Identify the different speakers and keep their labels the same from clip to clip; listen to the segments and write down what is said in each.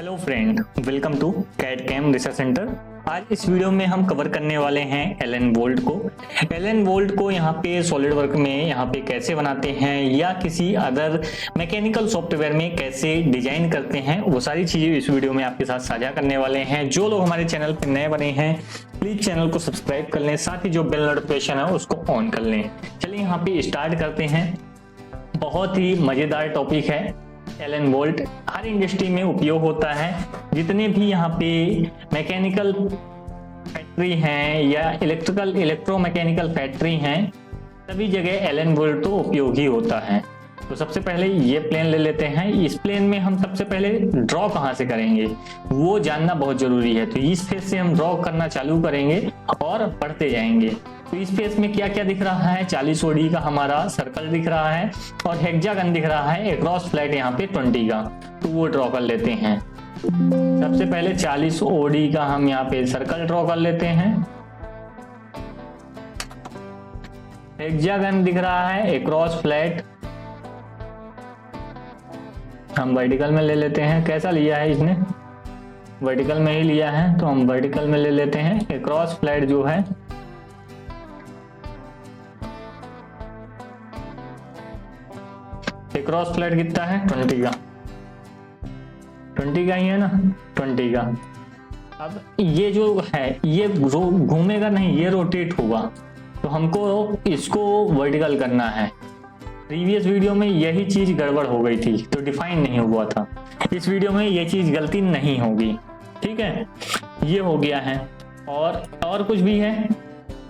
Speaker 1: Hello friend, welcome to CAD CAM research centre. आज इस video में हम कवर करने वाले हैं एलन वोल्ट को। एलन वोल्ट को यहाँ पे सॉलिड वर्क में यहाँ पे कैसे बनाते हैं या किसी अदर मैकेनिकल सॉफ्टवेयर में कैसे डिजाइन करते हैं, वो सारी चीजें इस वीडियो में आपके साथ साझा करने वाले हैं। जो लोग हमारे चैनल पर नए बने हैं प्लीज चैनल को सब्सक्राइब कर लें, साथ ही जो बेल नोटिफिकेशन है उसको ऑन कर लें। चलिए यहाँ पे स्टार्ट करते हैं। बहुत ही मजेदार टॉपिक है। एलन वोल्ट हर इंडस्ट्री में उपयोग होता है। जितने भी यहाँ पे मैकेनिकल फैक्ट्री हैं या इलेक्ट्रोमैकेनिकल फैक्ट्री हैं, सभी जगह एलन वोल्ट तो उपयोगी होता है। तो सबसे पहले ये प्लेन ले लेते हैं। इस प्लेन में हम सबसे पहले ड्रॉ कहाँ से करेंगे वो जानना बहुत जरूरी है। तो इस फेस से हम ड्रॉ करना चालू करेंगे और बढ़ते जाएंगे। तो इस फेस में क्या क्या दिख रहा है, 40 ओडी का हमारा सर्कल दिख रहा है और हेक्सागन दिख रहा है, एक क्रॉस फ्लैट यहाँ पे 20 का। तो वो ड्रॉ कर लेते हैं। सबसे पहले 40 ओडी का हम यहाँ पे सर्कल ड्रॉ कर लेते हैं। हेक्सागन दिख रहा है, एक क्रॉस फ्लैट हम वर्टिकल में ले लेते हैं। कैसा लिया है इसने, वर्टिकल में ही लिया है, तो हम वर्टिकल में ले लेते हैं। एक क्रॉस फ्लैट जो है एक क्रॉस फ्लैट कितना है, 20 का। 20 का ही है ना, 20 का। अब ये जो है ये घूमेगा नहीं, ये रोटेट होगा। तो हमको इसको वर्टिकल करना है। प्रीवियस वीडियो में यही चीज गड़बड़ हो गई थी, तो डिफाइन नहीं हुआ था। इस वीडियो में ये चीज गलती नहीं होगी, ठीक है। ये हो गया है। और कुछ भी है,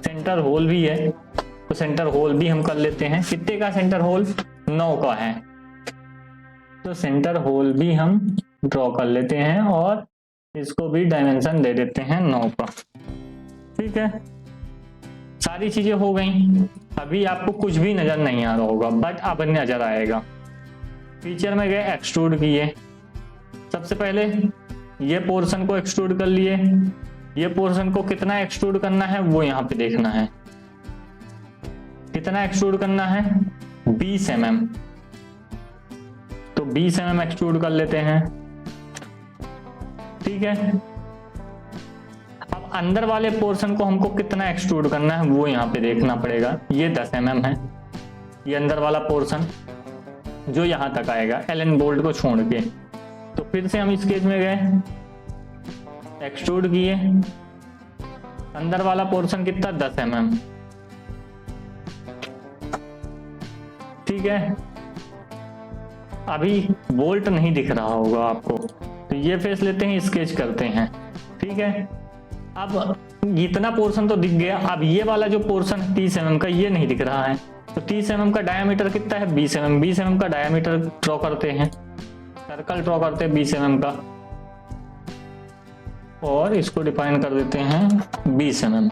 Speaker 1: सेंटर होल भी है, तो सेंटर होल भी हम कर लेते हैं। कितने का सेंटर होल, 9 का है। तो सेंटर होल भी हम ड्रॉ कर लेते हैं और इसको भी डायमेंशन दे देते हैं 9 का, ठीक है। सारी चीजें हो गई। अभी आपको कुछ भी नजर नहीं आ रहा होगा, बट अब नजर आएगा। फीचर में गए, एक्सट्रूड किए। सबसे पहले ये पोर्शन को एक्सट्रूड कर लिए। ये पोर्शन को कितना एक्सट्रूड करना है वो यहाँ पे देखना है। कितना एक्सट्रूड करना है, 20 mm। तो 20 mm एक्सट्रूड कर लेते हैं, ठीक है। अब अंदर वाले पोर्शन को हमको कितना एक्सट्रूड करना है वो यहाँ पे देखना पड़ेगा। ये 10 mm है, ये अंदर वाला पोर्शन जो यहाँ तक आएगा एलन वोल्ट को छोड़ के। तो फिर से हम स्केच में गए, एक्सट्रूड किए। अंदर वाला पोर्शन कितना, 10 mm, ठीक है। अभी वोल्ट नहीं दिख रहा होगा आपको, तो ये फेस लेते हैं, स्केच करते हैं, ठीक है। अब इतना पोर्शन तो दिख गया। अब ये वाला जो पोर्शन 30 mm का, ये नहीं दिख रहा है। तो 30 mm का डायमीटर कितना है, 20 mm। 20 mm का डायमीटर ड्रॉ करते हैं, सर्कल ड्रॉ करते हैं 20 mm का और इसको डिफाइन कर देते हैं 20 mm।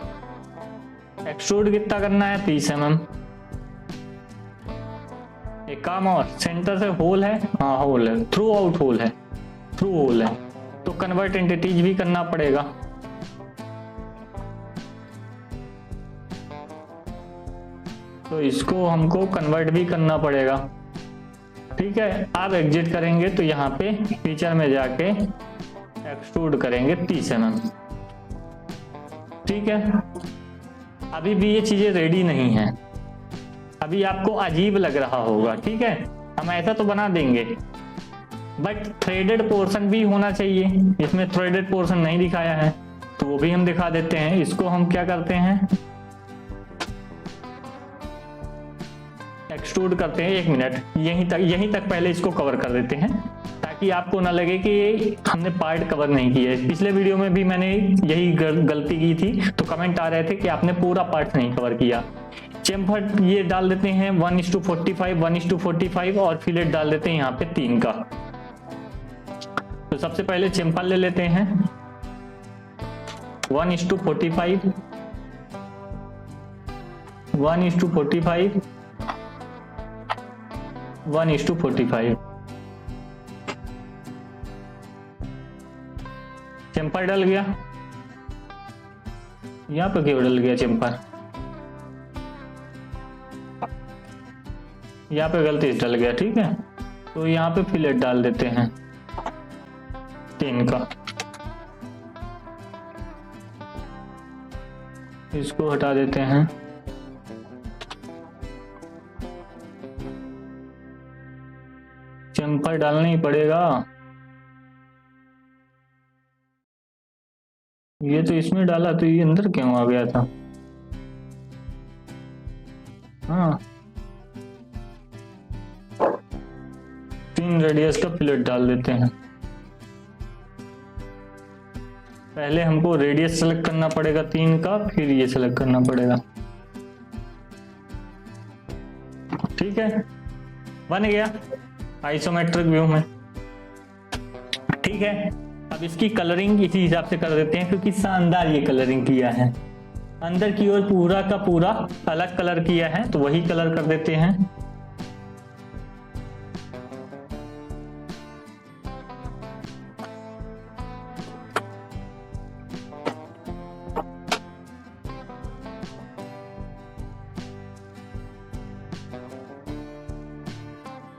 Speaker 1: एक्सट्रूड कितना करना है, 30 mm। एक काम और, सेंटर से होल है, हाँ होल है, थ्रू आउट होल है, थ्रू होल है, तो कन्वर्ट एंटिटीज भी करना पड़ेगा। तो इसको हमको कन्वर्ट भी करना पड़ेगा, ठीक है। आप एग्जिट करेंगे तो यहाँ पे फीचर में जाके एक्सट्रूड करेंगे 30 mm, ठीक है। अभी भी ये चीजें रेडी नहीं है, अभी आपको अजीब लग रहा होगा, ठीक है। हम ऐसा तो बना देंगे, बट थ्रेडेड पोर्शन भी होना चाहिए। इसमें थ्रेडेड पोर्शन नहीं दिखाया है, तो वो भी हम दिखा देते हैं। इसको हम क्या करते हैं, एक्सट्रूड करते हैं। 1 मिनट, यहीं तक पहले इसको कवर कर देते हैं, ताकि आपको ना लगे कि हमने पार्ट कवर नहीं किया है। पिछले वीडियो में भी मैंने यही गलती की थी, तो कमेंट आ रहे थे कि आपने पूरा पार्ट नहीं कवर किया। चेम्फर ये डाल देते हैं 1:45, 1:45 और फिलेट डाल देते हैं यहाँ पे 3 का। तो सबसे पहले चेम्फर ले लेते हैं 1:45, 1:45, 1:45। चेम्फर डल गया, यहाँ पे क्यों डल गया चेम्फर, यहाँ पे गलती से डल गया, ठीक है। तो यहाँ पे फिलेट डाल देते हैं। 3 का। इसको हटा देते हैं। जम्पर डालना ही पड़ेगा। ये तो इसमें डाला तो ये अंदर क्यों आ गया था? हाँ, 3 रेडियस का फिलेट डाल देते हैं। पहले हमको रेडियस सेलेक्ट करना पड़ेगा 3 का, फिर ये सेलेक्ट करना पड़ेगा। ठीक है, बन गया आइसोमेट्रिक व्यू में। ठीक है, अब इसकी कलरिंग इसी हिसाब से कर देते हैं, क्योंकि शानदार ये कलरिंग किया है। अंदर की ओर पूरा का पूरा अलग कलर किया है, तो वही कलर कर देते हैं।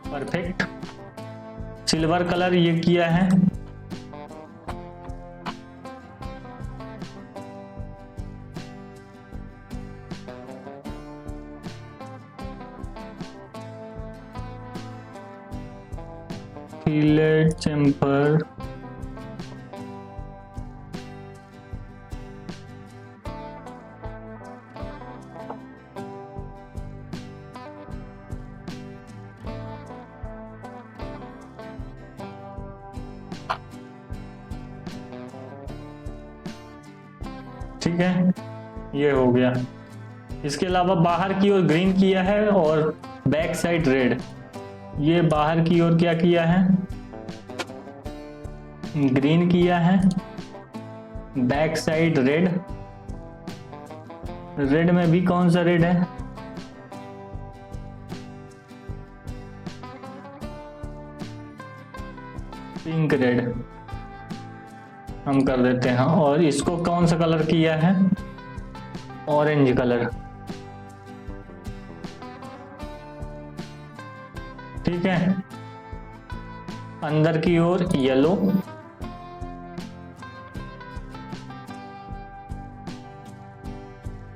Speaker 1: परफेक्ट, सिल्वर कलर ये किया है। फिलेट चैम्पर, ठीक है, ये हो गया। इसके अलावा बाहर की ओर ग्रीन किया है और बैक साइड रेड। ये बाहर की ओर क्या किया है? ग्रीन किया है, बैक साइड रेड। रेड में भी कौन सा रेड है? पिंक रेड हम कर देते हैं। और इसको कौन सा कलर किया है? Orange colour. ठीक है, अंदर की ओर येलो,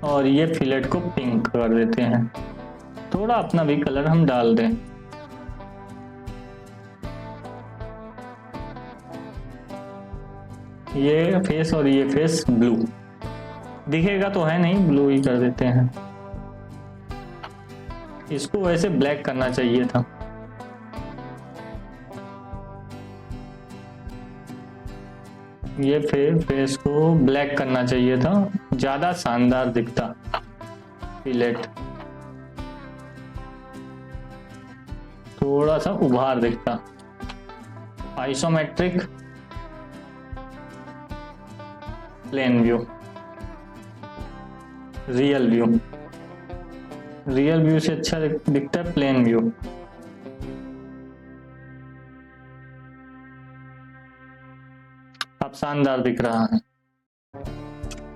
Speaker 1: और ये फिलेट को पिंक कर देते हैं। थोड़ा अपना भी कलर हम डाल दें। ये फेस और ये फेस ब्लू दिखेगा तो है नहीं, ब्लू ही कर देते हैं। इसको वैसे ब्लैक करना चाहिए था। ये फेस को ब्लैक करना चाहिए था, ज्यादा शानदार दिखता फिलेट, थोड़ा सा उभार दिखता। Isometric, plane view, real view. Real view से अच्छा दिखता है प्लेन व्यू। अब शानदार दिख रहा है।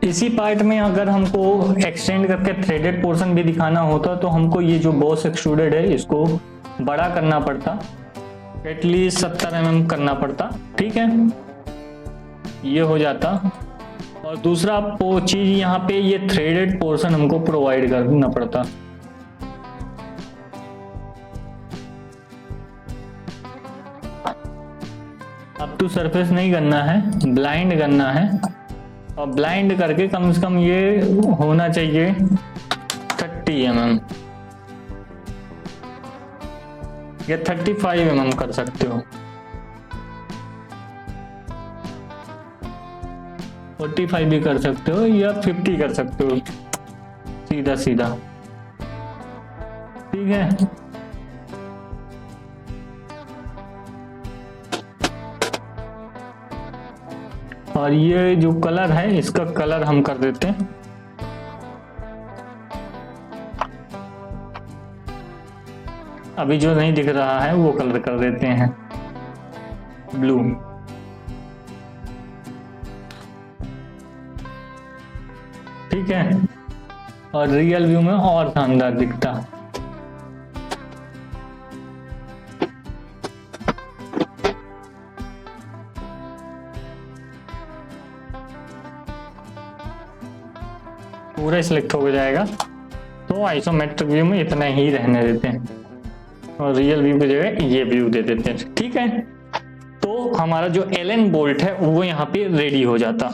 Speaker 1: इसी पार्ट में अगर हमको एक्सटेंड करके थ्रेडेड पोर्शन भी दिखाना होता तो हमको ये जो बॉस एक्सट्रूडेड है इसको बड़ा करना पड़ता, एटलीस्ट 70 mm करना पड़ता। ठीक है, ये हो जाता। और दूसरा चीज यहाँ पे ये थ्रेडेड पोर्शन हमको प्रोवाइड करना पड़ता। अब तो सरफेस नहीं करना है, ब्लाइंड करना है। और ब्लाइंड करके कम से कम ये होना चाहिए 30 mm या 35 mm कर सकते हो। 45 भी कर सकते हो या 50 कर सकते हो, सीधा सीधा। ठीक है, और ये जो कलर है इसका कलर हम कर देते हैं अभी जो नहीं दिख रहा है वो कलर कर देते हैं ब्लू। ठीक है, और रियल व्यू में और शानदार दिखता। पूरा सिलेक्ट हो जाएगा। तो आइसोमेट्रिक व्यू में इतना ही रहने देते हैं और रियल व्यू की जगह ये व्यू दे देते हैं। ठीक है, तो हमारा जो एलन बोल्ट है वो यहाँ पे रेडी हो जाता।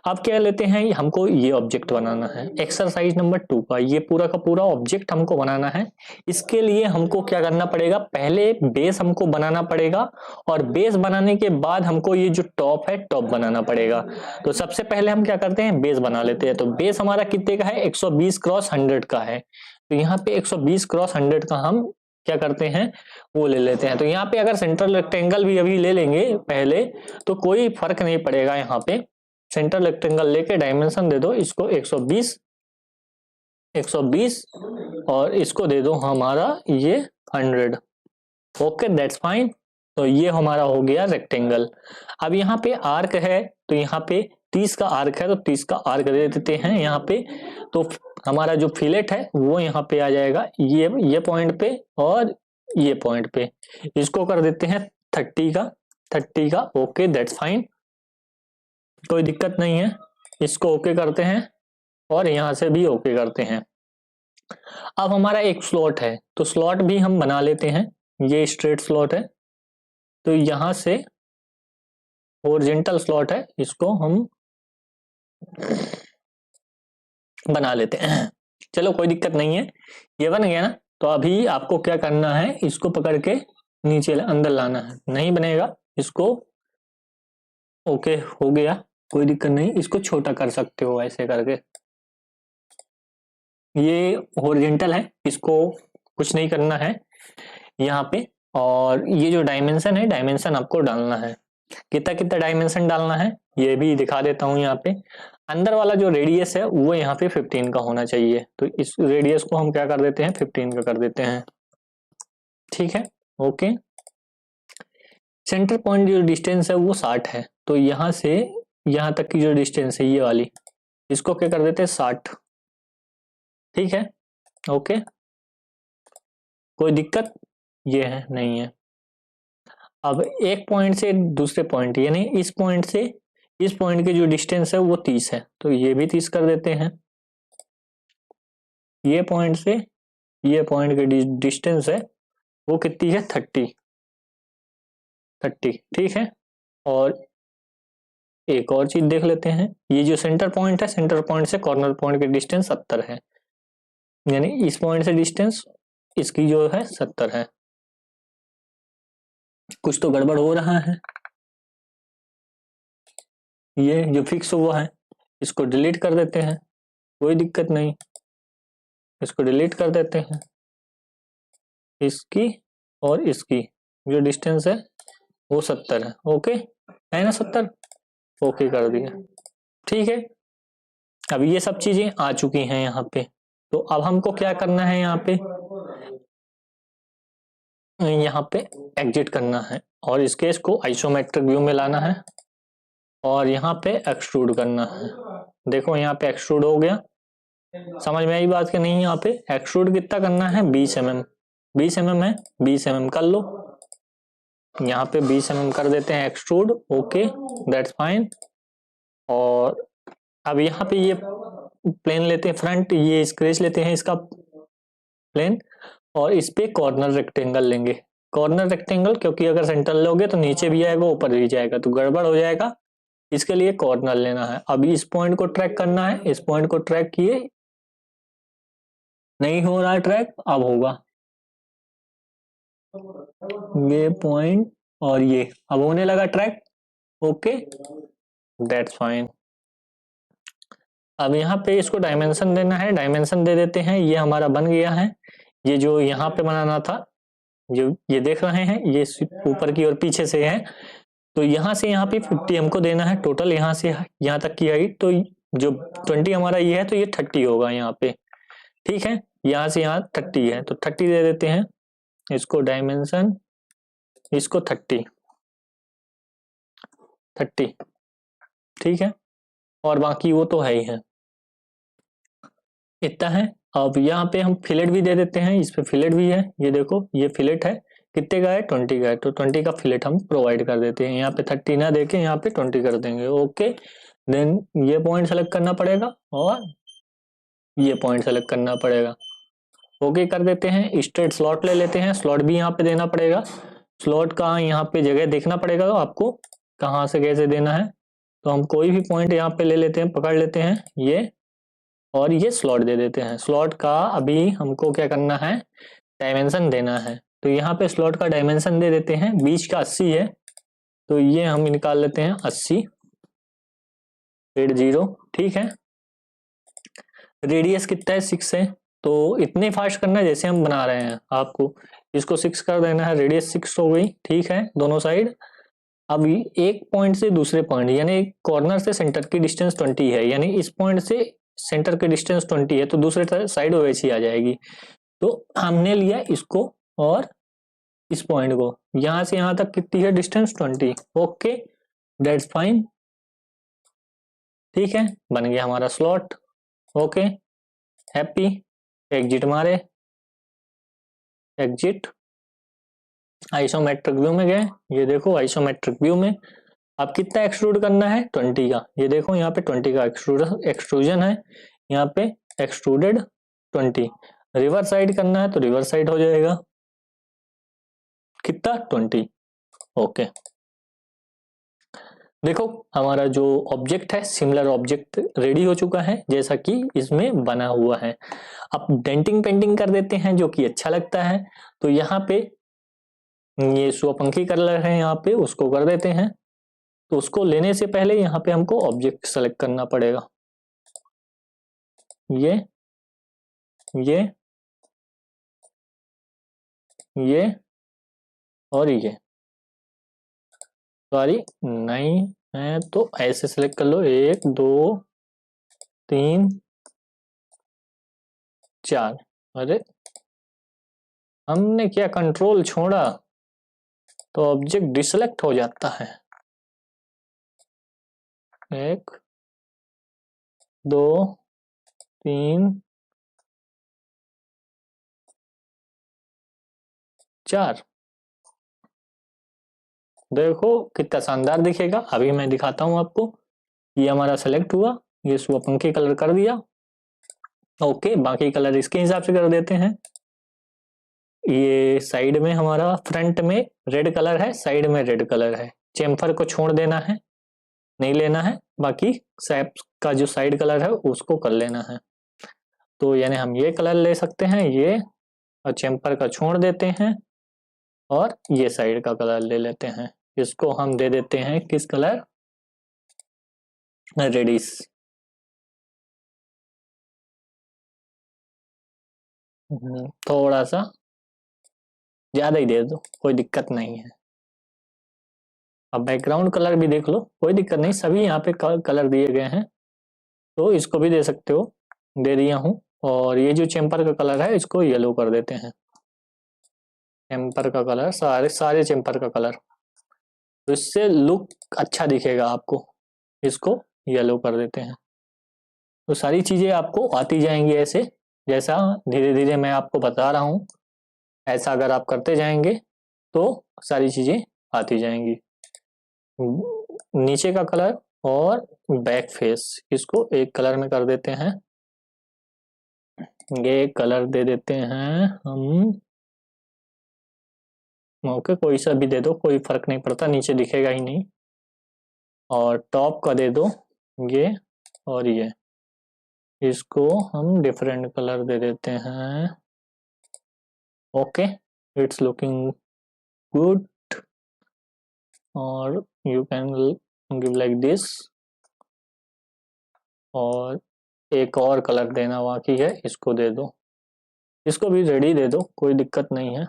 Speaker 1: अब क्या लेते हैं, हमको ये ऑब्जेक्ट बनाना है एक्सरसाइज नंबर 2 का। ये पूरा का पूरा ऑब्जेक्ट हमको बनाना है। इसके लिए हमको क्या करना पड़ेगा, पहले बेस हमको बनाना पड़ेगा और बेस बनाने के बाद हमको ये जो टॉप है टॉप बनाना पड़ेगा। तो सबसे पहले हम क्या करते हैं, बेस बना लेते हैं। तो बेस हमारा कितने का है, 120 क्रॉस 100 का है। तो यहाँ पे 120 क्रॉस 100 का हम क्या करते हैं, वो ले लेते हैं। तो यहाँ पे अगर सेंट्रल रेक्टेंगल भी अभी ले लेंगे पहले तो कोई फर्क नहीं पड़ेगा। यहाँ पे सेंट्रल रेक्टेंगल लेके डायमेंशन दे दो इसको 120 और इसको दे दो हमारा ये 100। Okay that's fine. तो ये हमारा हो गया रेक्टेंगल। अब यहाँ पे आर्क है तो यहाँ पे 30 का आर्क है तो 30 का आर्क दे देते हैं यहाँ पे। तो हमारा जो फिलेट है वो यहाँ पे आ जाएगा ये पॉइंट पे और ये पॉइंट पे। इसको कर देते हैं 30 का। ओके दैट्स फाइन, कोई दिक्कत नहीं है। इसको ओके करते हैं और यहां से भी ओके करते हैं। अब हमारा एक स्लॉट है तो स्लॉट भी हम बना लेते हैं। ये स्ट्रेट स्लॉट है तो यहां से हॉरिजॉन्टल स्लॉट है, इसको हम बना लेते हैं। चलो कोई दिक्कत नहीं है, ये बन गया ना। तो अभी आपको क्या करना है, इसको पकड़ के नीचे अंदर लाना है। नहीं बनेगा, इसको ओके हो गया, कोई दिक्कत नहीं। इसको छोटा कर सकते हो ऐसे करके। ये हॉरिजॉन्टल है, इसको कुछ नहीं करना है यहाँ पे। और ये जो डायमेंशन है, डायमेंशन आपको डालना है। कितना कितना डायमेंशन डालना है ये भी दिखा देता हूँ। यहाँ पे अंदर वाला जो रेडियस है वो यहाँ पे 15 का होना चाहिए। तो इस रेडियस को हम क्या कर देते हैं, 15 का कर देते हैं। ठीक है, ओके। सेंटर पॉइंट जो डिस्टेंस है वो 60 है। तो यहाँ से यहाँ तक की जो डिस्टेंस है ये वाली, इसको क्या कर देते हैं 60। ठीक है, ओके, कोई दिक्कत ये है नहीं है। अब एक पॉइंट से दूसरे पॉइंट यानी इस पॉइंट से इस पॉइंट की जो डिस्टेंस है वो 30 है। तो ये भी 30 कर देते हैं। ये पॉइंट से ये पॉइंट की डिस्टेंस है वो कितनी है, 30। ठीक है। और एक और चीज देख लेते हैं, ये जो सेंटर पॉइंट है, सेंटर पॉइंट से कॉर्नर पॉइंट की डिस्टेंस 70 है। यानी इस पॉइंट से डिस्टेंस इसकी जो है 70 है। कुछ तो गड़बड़ हो रहा है। ये जो फिक्स हुआ है इसको डिलीट कर देते हैं, कोई दिक्कत नहीं। इसको डिलीट कर देते हैं। इसकी और इसकी जो डिस्टेंस है वो 70 है। ओके है ना, 70। ओके कर दिया। ठीक है, अब ये सब चीजें आ चुकी हैं यहाँ पे। तो अब हमको क्या करना है, यहाँ पे एग्जिट करना है और इस केस को आइसोमेट्रिक व्यू में लाना है और यहाँ पे एक्सट्रूड करना है। देखो यहाँ पे एक्सट्रूड हो गया। समझ में आई बात कि नहीं? यहाँ पे एक्सट्रूड कितना करना है, 20 mm। 20 mm है, 20 mm कर लो। यहाँ पे 20 mm कर देते हैं एक्सट्रूड। Okay that's fine. और अब यहाँ पे ये प्लेन लेते हैं फ्रंट, ये स्क्रेच लेते हैं इसका प्लेन और इस पे कॉर्नर रेक्टेंगल लेंगे। कॉर्नर रेक्टेंगल क्योंकि अगर सेंटर लोगे तो नीचे भी आएगा ऊपर भी जाएगा तो गड़बड़ हो जाएगा, इसके लिए कॉर्नर लेना है। अब इस पॉइंट को ट्रैक करना है। इस पॉइंट को ट्रैक किए, नहीं हो रहा है ट्रैक, अब होगा। ये पॉइंट और ये अब होने लगा ट्रैक। Okay that's fine. अब यहाँ पे इसको डायमेंशन देना है, डायमेंशन दे देते हैं। ये हमारा बन गया है। ये जो यहाँ पे बनाना था, जो ये देख रहे हैं ये ऊपर की और पीछे से है। तो यहाँ से यहाँ पे 50 हमको देना है टोटल, यहाँ से यहाँ तक की हाइट। तो जो 20 हमारा ये है तो ये 30 होगा यहाँ पे। ठीक है, यहाँ से यहाँ 30 है तो 30 दे देते हैं। इसको डायमेंशन, इसको 30। ठीक है, और बाकी वो तो है ही है, इतना है। अब यहाँ पे हम फिलेट भी दे देते हैं। इस पे फिलेट भी है, ये देखो ये फिलेट है। कितने का है, 20 का है। तो 20 का फिलेट हम प्रोवाइड कर देते हैं। यहाँ पे 30 ना देके यहाँ पे 20 कर देंगे। ओके देन ये पॉइंट सेलेक्ट करना पड़ेगा और ये पॉइंट सेलेक्ट करना पड़ेगा। ओके कर देते हैं। स्ट्रेट स्लॉट ले लेते हैं, स्लॉट भी यहाँ पे देना पड़ेगा। स्लॉट का यहाँ पे जगह देखना पड़ेगा आपको कहाँ से कैसे देना है। तो हम कोई भी पॉइंट यहाँ पे ले लेते हैं, पकड़ लेते हैं ये, और ये स्लॉट दे देते हैं। स्लॉट का अभी हमको क्या करना है, डायमेंशन देना है। तो यहाँ पे स्लॉट का डायमेंशन दे देते हैं, बीच का 80 है, तो ये हम निकाल लेते हैं 80.0। ठीक है। रेडियस कितना है, 6 है। तो इतने फास्ट करना है जैसे हम बना रहे हैं, आपको इसको 6 कर देना है, रेडियस 6 हो गई। ठीक है, दोनों साइड। अब एक पॉइंट से दूसरे पॉइंट, यानी कॉर्नर से सेंटर की डिस्टेंस 20 है, यानी इस पॉइंट से सेंटर की डिस्टेंस 20 है, तो दूसरे साइड वैसी आ जाएगी। तो हमने लिया इसको और इस पॉइंट को, यहां से यहां तक कितनी है डिस्टेंस, 20। Okay, that's fine. ठीक है, बन गया हमारा स्लॉट। Okay, happy. एग्जिट मारे, एग्जिट। आइसोमेट्रिक व्यू में गए, ये देखो आइसोमेट्रिक व्यू में अब कितना एक्सट्रूड करना है, 20 का। ये देखो यहाँ पे 20 का एक्सट्रूजन है, यहाँ पे एक्सट्रूडेड 20। रिवर्स साइड करना है तो रिवर्स साइड हो जाएगा, कितना, 20। ओके, देखो हमारा जो ऑब्जेक्ट है, सिमिलर ऑब्जेक्ट रेडी हो चुका है जैसा कि इसमें बना हुआ है। अब डेंटिंग पेंटिंग कर देते हैं जो कि अच्छा लगता है। तो यहाँ पे ये स्वपंखी कलर है, यहाँ पे उसको कर देते हैं। तो उसको लेने से पहले यहाँ पे हमको ऑब्जेक्ट सेलेक्ट करना पड़ेगा, ये ये ये और ये। सॉरी नहीं है तो ऐसे सेलेक्ट कर लो, 1 2 3 4। अरे हमने क्या कंट्रोल छोड़ा तो ऑब्जेक्ट डिसेलेक्ट हो जाता है। 1 2 3 4। देखो कितना शानदार दिखेगा। अभी मैं दिखाता हूं आपको। ये हमारा सेलेक्ट हुआ, ये स्वपंखी कलर कर दिया। ओके, बाकी कलर इसके हिसाब से कर देते हैं। ये साइड में हमारा, फ्रंट में रेड कलर है, साइड में रेड कलर है। चेम्फर को छोड़ देना है, नहीं लेना है। बाकी सैप का जो साइड कलर है उसको कर लेना है। तो यानी हम ये कलर ले सकते हैं, ये, और चेम्पर का छोड़ देते हैं और ये साइड का कलर ले लेते हैं। इसको हम दे देते हैं किस कलर, रेडिश। थोड़ा सा ज्यादा ही दे दो, कोई दिक्कत नहीं है। अब बैकग्राउंड कलर भी देख लो, कोई दिक्कत नहीं, सभी यहाँ पे कलर दिए गए हैं, तो इसको भी दे सकते हो, दे दिया हूँ। और ये जो चेम्पर का कलर है इसको येलो कर देते हैं। चेम्पर का कलर, सारे सारे चेम्पर का कलर, तो इससे लुक अच्छा दिखेगा आपको। इसको येलो कर देते हैं। तो सारी चीजें आपको आती जाएंगी ऐसे, जैसा धीरे धीरे मैं आपको बता रहा हूँ, ऐसा अगर आप करते जाएंगे तो सारी चीजें आती जाएंगी। नीचे का कलर और बैक फेस, इसको एक कलर में कर देते हैं। ये कलर दे देते हैं हम, ओके कोई सा भी दे दो, कोई फर्क नहीं पड़ता, नीचे दिखेगा ही नहीं। और टॉप का दे दो ये और ये, इसको हम डिफरेंट कलर दे देते हैं। Okay, it's looking good. और you can give like this. और एक और कलर देना बाकी है, इसको दे दो, इसको भी रेडी दे दो, कोई दिक्कत नहीं है।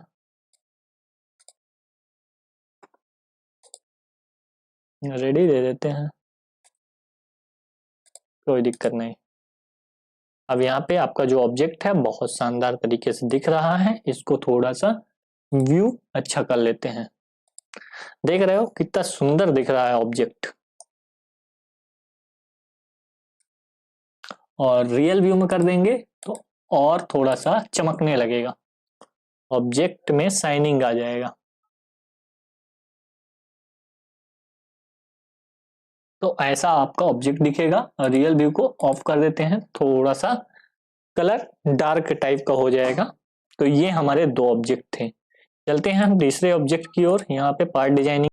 Speaker 1: रेडी दे देते हैं, कोई दिक्कत नहीं। अब यहाँ पे आपका जो ऑब्जेक्ट है बहुत शानदार तरीके से दिख रहा है। इसको थोड़ा सा व्यू अच्छा कर लेते हैं। देख रहे हो कितना सुंदर दिख रहा है ऑब्जेक्ट। और रियल व्यू में कर देंगे तो और थोड़ा सा चमकने लगेगा, ऑब्जेक्ट में शाइनिंग आ जाएगा। तो ऐसा आपका ऑब्जेक्ट दिखेगा। रियल व्यू को ऑफ कर देते हैं, थोड़ा सा कलर डार्क टाइप का हो जाएगा। तो ये हमारे दो ऑब्जेक्ट थे। चलते हैं हम तीसरे ऑब्जेक्ट की ओर। यहाँ पे पार्ट डिजाइनिंग